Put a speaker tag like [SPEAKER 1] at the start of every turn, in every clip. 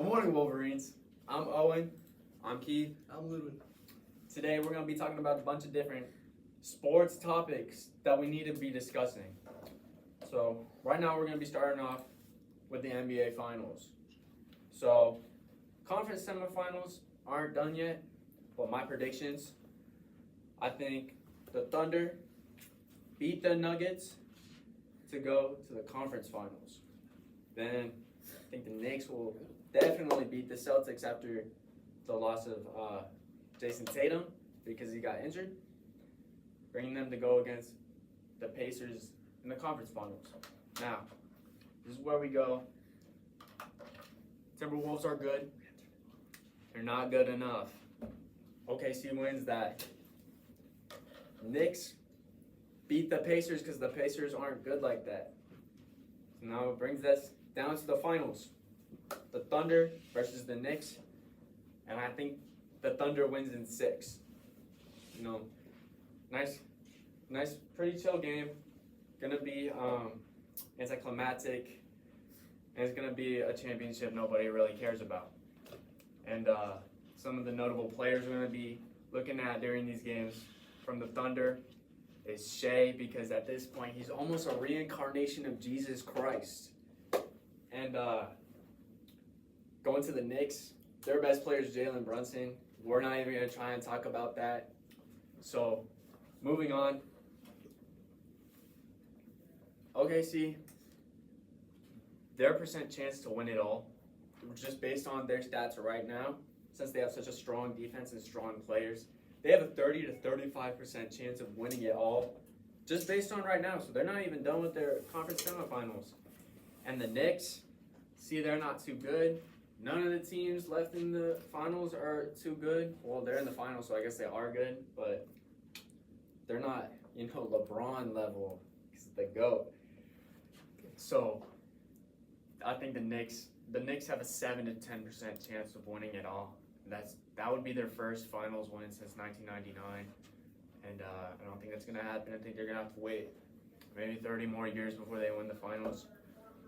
[SPEAKER 1] Good morning, Wolverines. I'm Owen.
[SPEAKER 2] I'm Keith.
[SPEAKER 3] I'm Ludwin.
[SPEAKER 1] Today we're going to be talking about a bunch of different sports topics that we need to be discussing. So right now we're going to be starting off with the NBA Finals. So conference semifinals aren't done yet, but my predictions, I think the Thunder beat the Nuggets to go to the conference finals. Then I think the Knicks will definitely beat the Celtics after the loss of Jason Tatum because he got injured, bringing them to go against the Pacers in the conference finals. Now, this is where we go. Timberwolves are good. They're not good enough. OKC wins that. Knicks beat the Pacers because the Pacers aren't good like that. So now it brings us down to the finals. The Thunder versus the Knicks. And I think the Thunder wins in 6. You know, nice, pretty chill game. Gonna be anticlimactic. And it's gonna be a championship nobody really cares about. And some of the notable players we're gonna be looking at during these games from the Thunder is Shea, because at this point he's almost a reincarnation of Jesus Christ. And going to the Knicks, their best player is Jalen Brunson. We're not even going to try and talk about that. So, moving on. OKC, their percent chance to win it all, just based on their stats right now, since they have such a strong defense and strong players, they have a 30 to 35% chance of winning it all, just based on right now. So they're not even done with their conference semifinals. And the Knicks, see, they're not too good. None of the teams left in the finals are too good. Well, they're in the finals, so I guess they are good, but they're not, LeBron level. He's the GOAT. So I think the Knicks have a 7 to 10% chance of winning it all. That would be their first finals win since 1999, and I don't think that's gonna happen. I think they're gonna have to wait maybe 30 more years before they win the finals.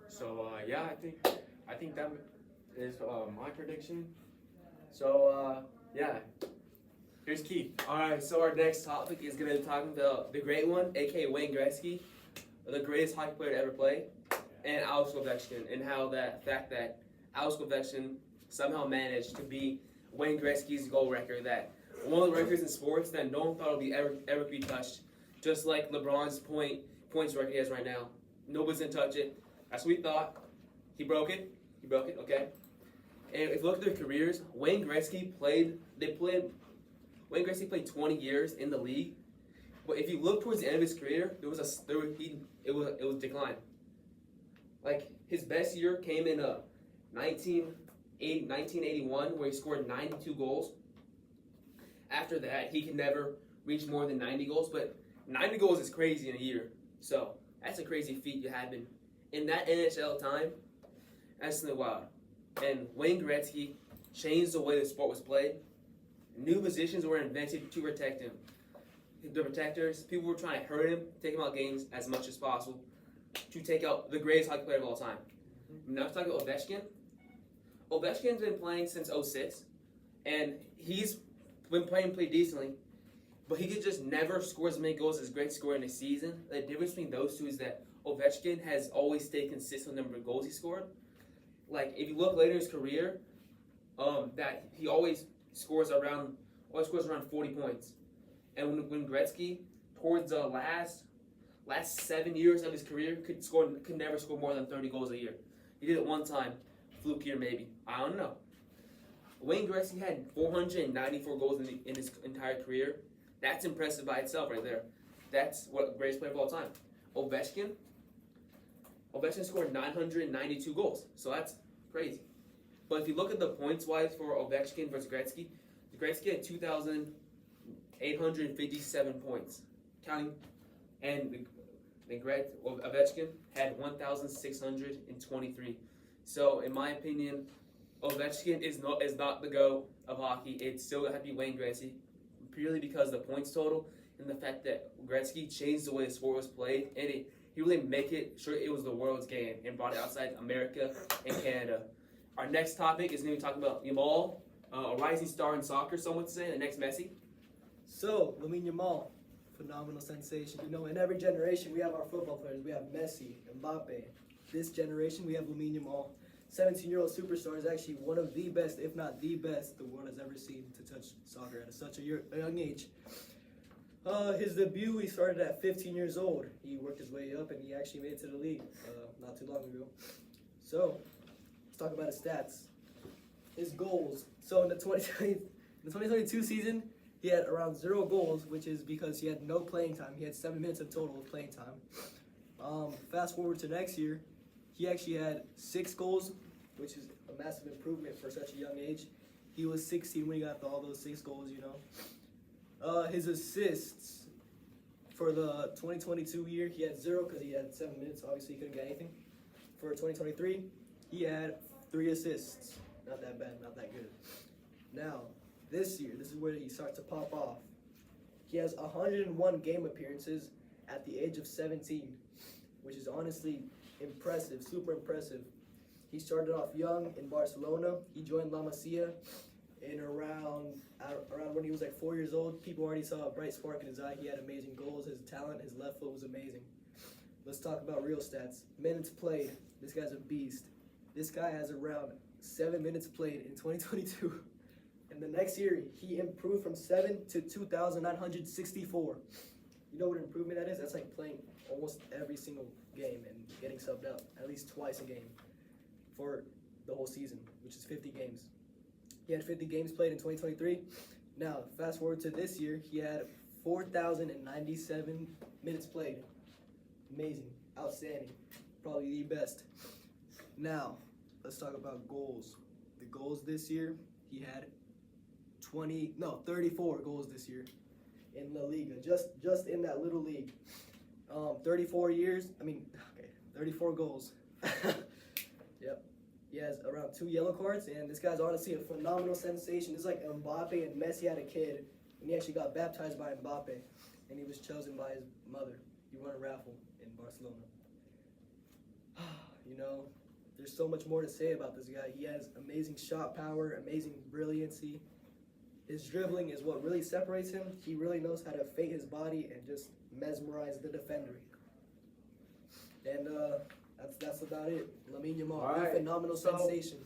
[SPEAKER 1] So yeah, I think that is my prediction. So yeah, here's Keith.
[SPEAKER 2] All right, so our next topic is going to be talking about the great one, aka Wayne Gretzky, the greatest hockey player to ever play, and Alex Ovechkin, and how that fact that Alex Ovechkin somehow managed to be Wayne Gretzky's goal record, that one of the records in sports that no one thought would be ever be touched, just like LeBron's points record he has right now. Nobody's gonna touch it. That's what we thought. He broke it, okay? And if you look at their careers, Wayne Gretzky played 20 years in the league. But if you look towards the end of his career, it was decline. Like, his best year came in 1981, where he scored 92 goals. After that, he could never reach more than 90 goals, but 90 goals is crazy in a year. So that's a crazy feat you have in that NHL time. That's something wild. And Wayne Gretzky changed the way the sport was played. New positions were invented to protect him. The protectors, people were trying to hurt him, take him out of games as much as possible, to take out the greatest hockey player of all time. Now let's talk about Ovechkin. Ovechkin's been playing since 06, and he's been playing pretty decently, but he could just never score as many goals as Gretzky scored in a season. The difference between those two is that Ovechkin has always stayed consistent with the number of goals he scored. Like, if you look later in his career, that he always scores around 40 points. And when Gretzky, towards the last 7 years of his career, could never score more than 30 goals a year. He did it one time, fluke year maybe. I don't know. Wayne Gretzky had 494 goals in his entire career. That's impressive by itself right there. That's what greatest player of all time. Ovechkin scored 992 goals, so that's crazy. But if you look at the points-wise for Ovechkin versus Gretzky had 2,857 points, counting, and Ovechkin had 1,623. So, in my opinion, Ovechkin is not the GOAT of hockey. It's still going to have to be Wayne Gretzky, purely because of the points total and the fact that Gretzky changed the way the sport was played, and he really make it sure it was the world's game and brought it outside America and Canada. Our next topic is going to be talking about Yamal, a rising star in soccer, some would say, the next Messi.
[SPEAKER 3] So, Lamine Yamal, phenomenal sensation. You know, in every generation we have our football players. We have Messi, Mbappe. This generation we have Lamine Yamal. 17-year-old superstar is actually one of the best, if not the best, the world has ever seen to touch soccer at such a young age. His debut, he started at 15 years old. He worked his way up and he actually made it to the league not too long ago. So, let's talk about his stats. His goals. So in the 2022 season, he had around 0 goals, which is because he had no playing time. He had 7 minutes of total of playing time. Fast forward to next year, he actually had 6 goals, which is a massive improvement for such a young age. He was 16 when he got all those 6 goals, you know. His assists for the 2022 year, he had 0 because he had 7 minutes. Obviously, he couldn't get anything. For 2023, he had 3 assists. Not that bad, not that good. Now, this year, this is where he starts to pop off. He has 101 game appearances at the age of 17, which is honestly impressive, super impressive. He started off young in Barcelona. He joined La Masia in around when he was like 4 years old. People already saw a bright spark in his eye. He had amazing goals. His talent, his left foot was amazing. Let's talk about real stats. Minutes played. This guy's a beast. This guy has around 7 minutes played in 2022. And the next year, he improved from 7 to 2,964. You know what improvement that is? That's like playing almost every single game and getting subbed out at least twice a game for the whole season, which is 50 games. He had 50 games played in 2023. Now, fast forward to this year, he had 4,097 minutes played. Amazing, outstanding, probably the best. Now, let's talk about goals. The goals this year, he had 34 goals this year in La Liga, just in that little league. 34 goals. Yep. He has around 2 yellow cards, and this guy's honestly a phenomenal sensation. It's like Mbappe and Messi had a kid, and he actually got baptized by Mbappe, and he was chosen by his mother. He won a raffle in Barcelona. You know, there's so much more to say about this guy. He has amazing shot power, amazing brilliancy. His dribbling is what really separates him. He really knows how to fake his body and just mesmerize the defender. And that's about it. Lamine Yamal,
[SPEAKER 1] All right.
[SPEAKER 3] phenomenal
[SPEAKER 1] So,
[SPEAKER 3] sensation.